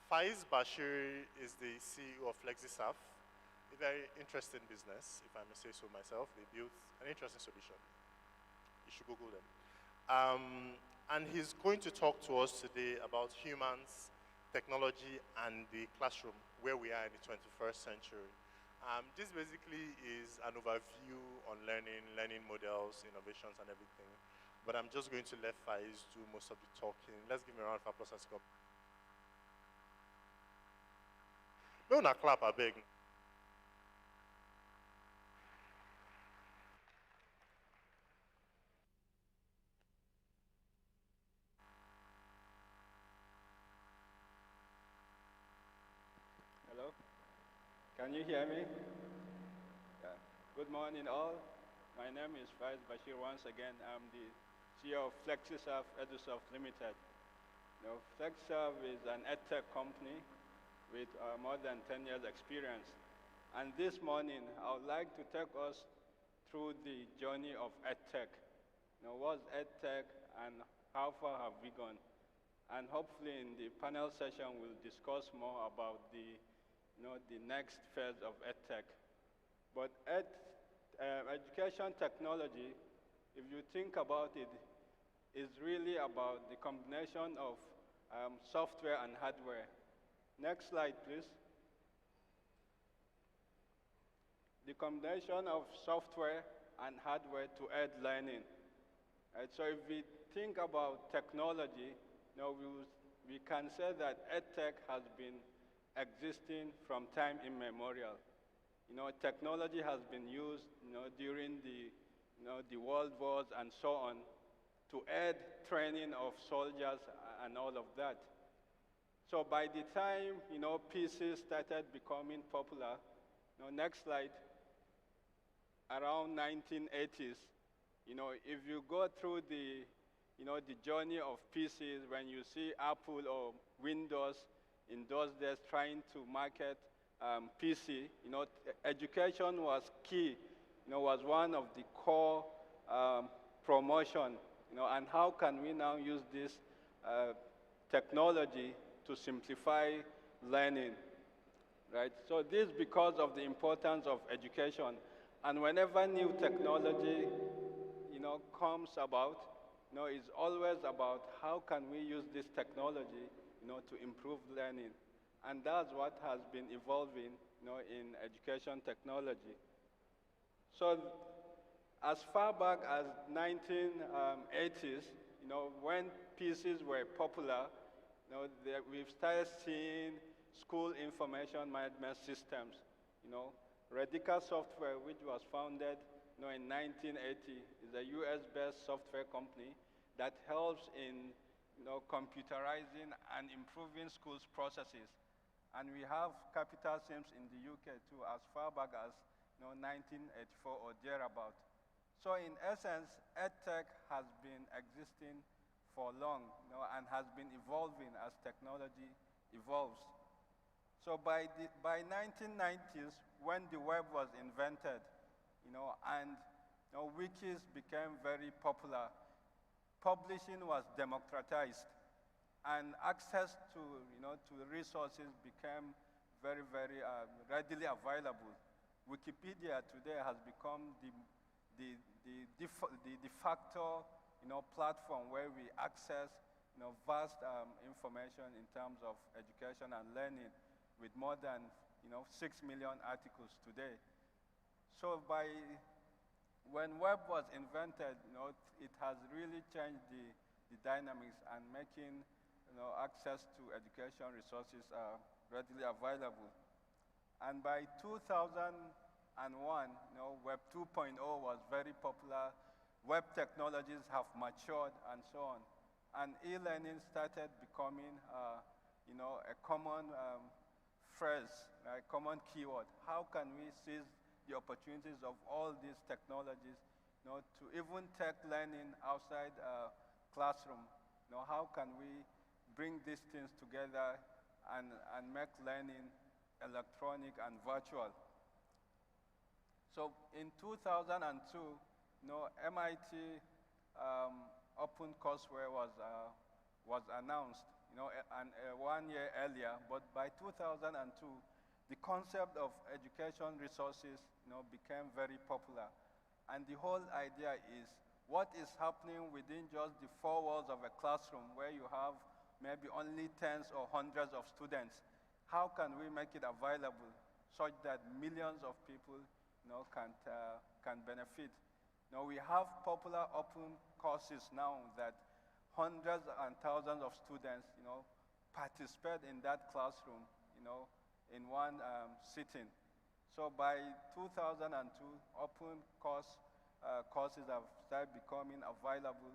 Faiz Bashir is the CEO of FlexiSAF, a very interesting business, if I may say so myself. They built an interesting solution. You should Google them. And he's going to talk to us today about humans, technology, and the classroom, where we are in the 21st century. This basically is an overview on learning models, innovations, and everything. But I'm just going to let Faiz do most of the talking. Let's give him a round of applause and stop. No, not clap, I beg. Hello? Can you hear me? Yeah. Good morning, all. My name is Faiz Bashir once again. I'm the CEO of FlexiSAF EduSoft Limited. FlexiSAF is an Edtech company with more than 10 years experience. And this morning, I would like to take us through the journey of Edtech. What's Edtech and how far have we gone? And hopefully in the panel session, we'll discuss more about the next phase of Edtech. But education technology, if you think about it, is really about the combination of software and hardware. Next slide, please. The combination of software and hardware to aid learning. Right, so if we think about technology, we can say that Edtech has been existing from time immemorial. Technology has been used, during the world wars and so on to aid training of soldiers and all of that. So by the time, PCs started becoming popular, next slide, around 1980s, if you go through the journey of PCs, when you see Apple or Windows in those days trying to market PC, education was key, was one of the core promotion, and how can we now use this technology to simplify learning, right? So this is because of the importance of education, and whenever new technology, comes about, it's always about how can we use this technology, to improve learning. And that's what has been evolving, in education technology. So as far back as 1980s, when PCs were popular, we've started seeing school information management systems. Radica Software, which was founded in 1980, is a US-based software company that helps in computerizing and improving schools' processes. And we have Capital Sims in the UK too, as far back as 1984 or thereabout. So in essence, Edtech has been existing for long, and has been evolving as technology evolves. So by 1990s, when the web was invented, and wikis became very popular, publishing was democratized, and access to resources became very, very readily available. Wikipedia today has become the de facto platform where we access vast information in terms of education and learning, with more than 6 million articles today. So when web was invented, it has really changed the dynamics and making access to education resources readily available. And by 2001, Web 2.0 was very popular. Web technologies have matured and so on. And e-learning started becoming a common phrase, a common keyword. How can we seize the opportunities of all these technologies, to even take learning outside classroom? How can we bring these things together and make learning electronic and virtual? So in 2002, MIT Open Courseware was announced, 1 year earlier, but by 2002, the concept of education resources, became very popular. And the whole idea is what is happening within just the four walls of a classroom where you have maybe only tens or hundreds of students. How can we make it available such that millions of people, can benefit? We have popular open courses now that hundreds and thousands of students, participate in that classroom, in one sitting. So by 2002, open courses have started becoming available,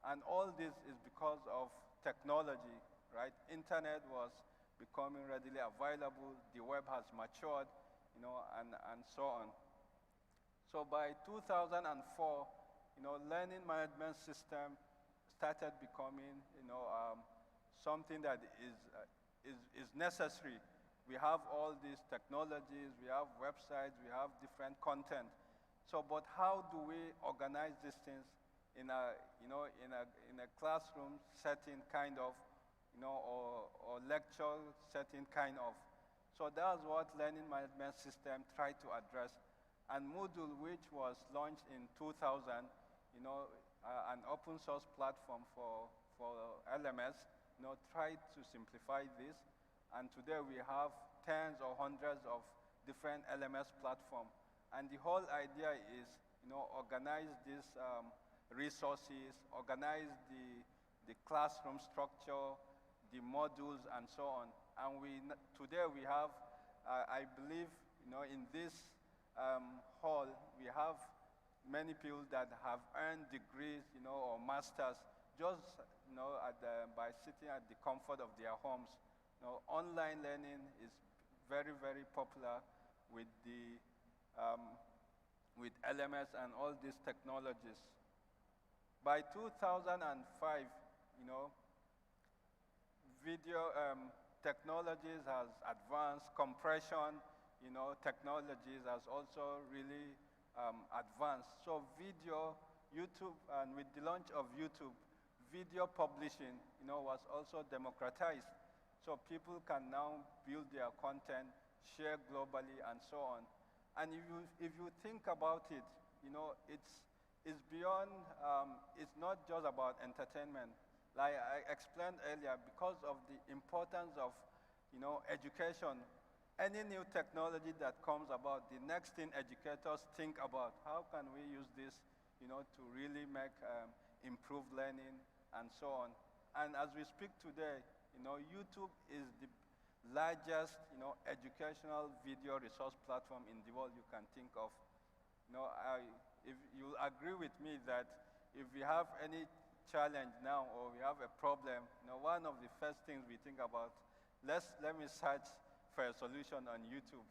and all this is because of technology, right? Internet was becoming readily available, the web has matured, and so on. So by 2004, learning management system started becoming, something that is necessary. We have all these technologies, we have websites, we have different content. So, but how do we organize these things in a classroom setting kind of, or lecture setting kind of? So that's what learning management system tried to address. And Moodle, which was launched in 2000, an open source platform for LMS, tried to simplify this. And today we have tens or hundreds of different LMS platforms. And the whole idea is, organize these resources, organize the classroom structure, the modules, and so on. And today we have, I believe, in this hall, we have many people that have earned degrees, or masters, just, by sitting at the comfort of their homes. Online learning is very, very popular with with LMS and all these technologies. By 2005, video technologies has advanced, compression, technologies has also really advanced. So video, YouTube, and with the launch of YouTube, video publishing, was also democratized. So people can now build their content, share globally, and so on. And if you think about it, it's beyond, it's not just about entertainment. Like I explained earlier, because of the importance of, education, any new technology that comes about, the next thing educators think about, how can we use this, to really make improved learning and so on. And as we speak today, YouTube is the largest, educational video resource platform in the world you can think of. If you agree with me that if we have any challenge now or we have a problem, one of the first things we think about, let me search for a solution on YouTube.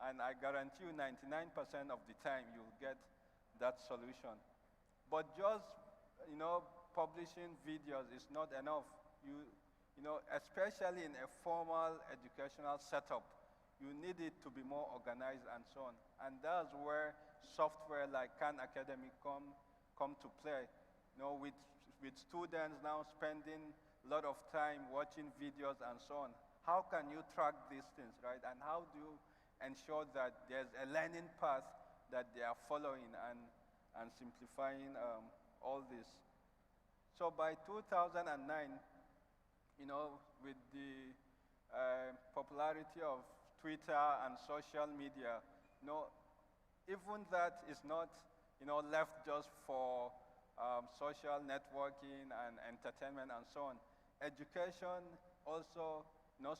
And I guarantee you 99% of the time you'll get that solution. But just, publishing videos is not enough. Especially in a formal educational setup, you need it to be more organized and so on. And that's where software like Khan Academy come to play. With students now spending a lot of time watching videos and so on, how can you track these things, right? And how do you ensure that there's a learning path that they are following and simplifying all this? So by 2009, with the popularity of Twitter and social media, even that is not, left just for social networking and entertainment and so on. Education also,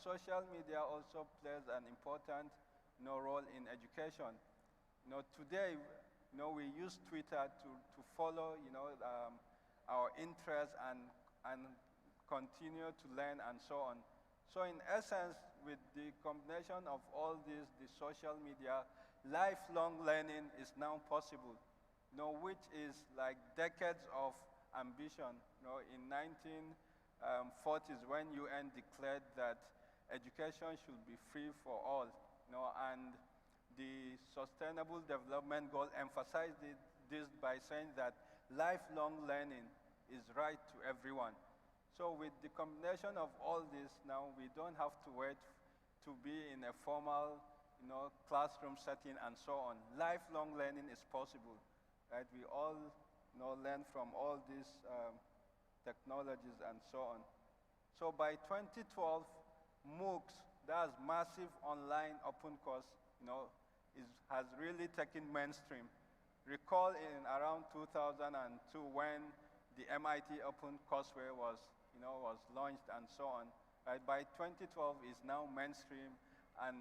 social media also plays an important, role in education. Today, we use Twitter to follow, our interests and continue to learn and so on. So in essence, with the combination of all this, the social media, lifelong learning is now possible, which is like decades of ambition. In 1940s, when UN declared that education should be free for all, and the Sustainable Development Goal emphasized this by saying that lifelong learning is right to everyone. So with the combination of all this, now we don't have to wait to be in a formal, classroom setting and so on. Lifelong learning is possible, right? We all, learn from all these technologies and so on. So by 2012, MOOCs, that's massive online open course, has really taken mainstream. Recall in around 2002 when the MIT Open Courseware was launched and so on. Right? By 2012, it's now mainstream, and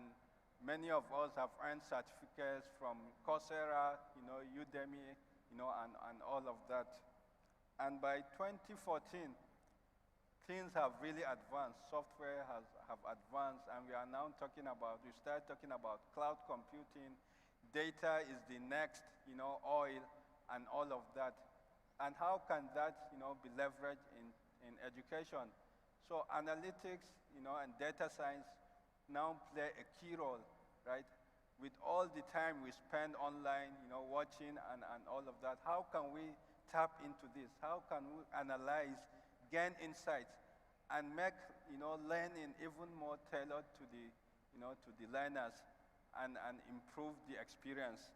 many of us have earned certificates from Coursera, Udemy, and all of that. And by 2014, things have really advanced. Software have advanced, and we start talking about cloud computing. Data is the next, oil, and all of that. And how can that, be leveraged in education? So analytics, and data science now play a key role, right? With all the time we spend online, watching and all of that, how can we tap into this? How can we analyze, gain insights, and make, learning even more tailored to the learners and improve the experience?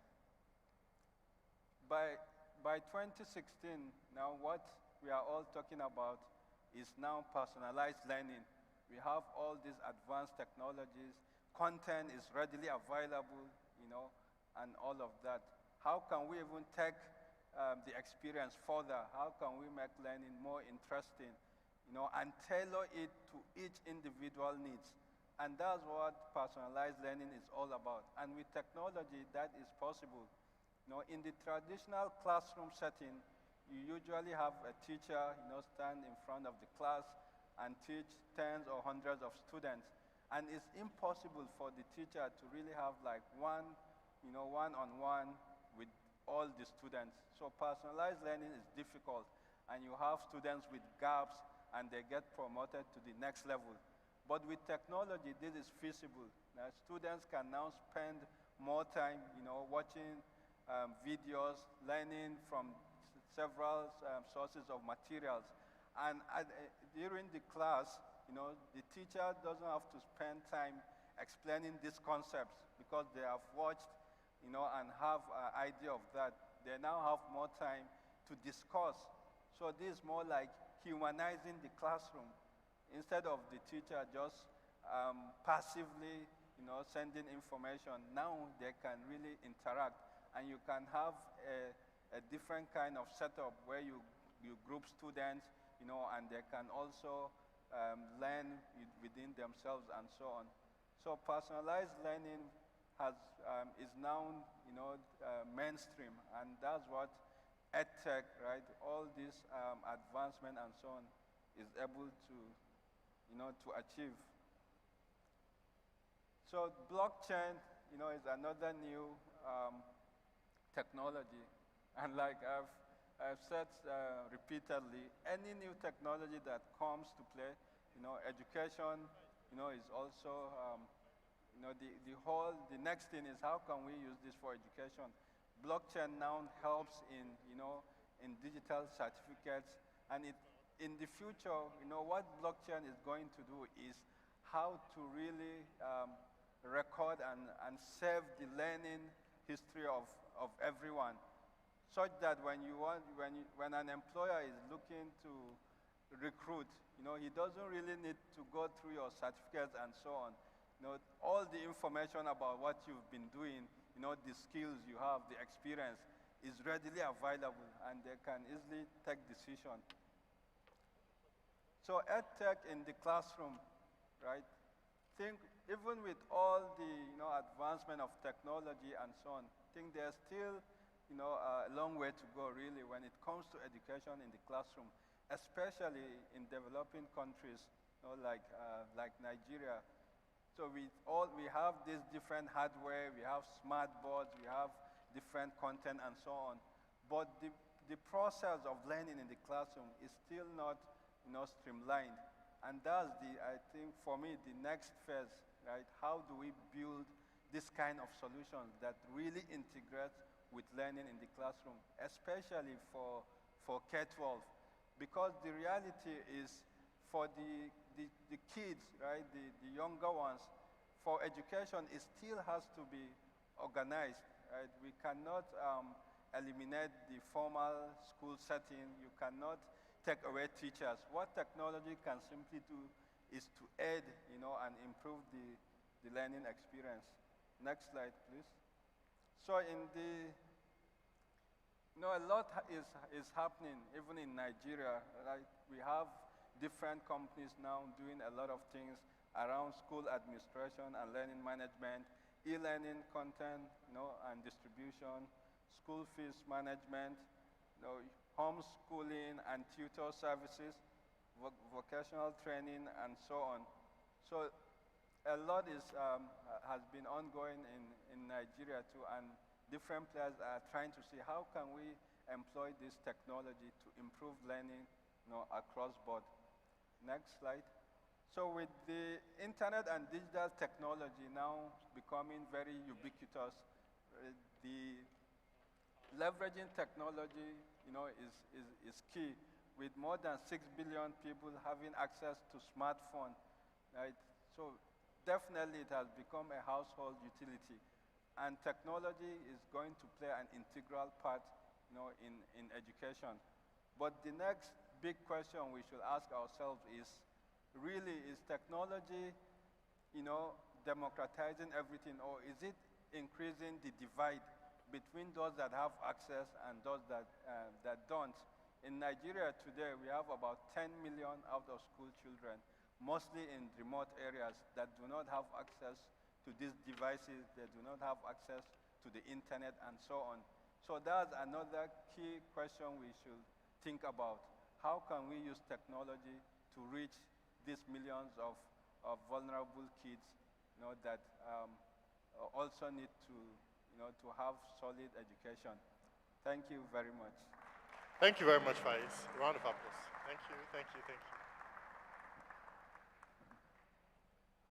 By 2016, now what we are all talking about is now personalized learning. We have all these advanced technologies. Content is readily available, and all of that. How can we even take the experience further? How can we make learning more interesting, and tailor it to each individual needs? And that's what personalized learning is all about. And with technology, that is possible. In the traditional classroom setting, you usually have a teacher, stand in front of the class and teach tens or hundreds of students. And it's impossible for the teacher to really have like one-on-one with all the students. So personalized learning is difficult, and you have students with gaps, and they get promoted to the next level. But with technology, this is feasible. Now, students can now spend more time, watching videos, learning from several sources of materials. And during the class, the teacher doesn't have to spend time explaining these concepts because they have watched, and have an idea of that. They now have more time to discuss. So this is more like humanizing the classroom. Instead of the teacher just passively, sending information, now they can really interact, and you can have a different kind of setup where you group students, and they can also learn within themselves and so on. So personalized learning is now, mainstream, and that's what Edtech, right? All this advancement and so on is able to, to achieve. So blockchain, is another new technology, and like I've said repeatedly, any new technology that comes to play, education, is also, the next thing is how can we use this for education? Blockchain now helps in digital certificates, and in the future, what blockchain is going to do is how to really record and save the learning history of everyone, such that when an employer is looking to recruit, he doesn't really need to go through your certificates and so on. All the information about what you've been doing, the skills you have, the experience, is readily available, and they can easily take decisions. So Edtech in the classroom, right? Even with all the advancement of technology and so on, there's still a long way to go really when it comes to education in the classroom, especially in developing countries, like Nigeria. So we have this different hardware, we have smart boards, we have different content and so on. But the process of learning in the classroom is still not streamlined. And that's I think for me, the next phase, right? How do we build this kind of solutions that really integrate with learning in the classroom, especially for K-12? Because the reality is for the kids, right, the younger ones, for education, it still has to be organized, right? We cannot eliminate the formal school setting. You cannot take away teachers. What technology can simply do is to aid, and improve the learning experience. Next slide, please. So a lot is happening, even in Nigeria, right? We have different companies now doing a lot of things around school administration and learning management, e-learning content, and distribution, school fees management, homeschooling and tutor services, vocational training, and so on. So a lot has been ongoing in Nigeria too, and different players are trying to see how can we employ this technology to improve learning, across board. Next slide. So with the internet and digital technology now becoming very ubiquitous, the leveraging technology, is key. With more than 6 billion people having access to smartphone, right? So definitely it has become a household utility, and technology is going to play an integral part, in education. But the next big question we should ask ourselves is, really, is technology, democratizing everything, or is it increasing the divide between those that have access and those that don't? In Nigeria today, we have about 10 million out-of-school children, mostly in remote areas, that do not have access to these devices, they do not have access to the internet, and so on. So that's another key question we should think about. How can we use technology to reach these millions of vulnerable kids, that also need to have solid education? Thank you very much. Thank you very much, Faiz. A round of applause. Thank you, thank you, thank you.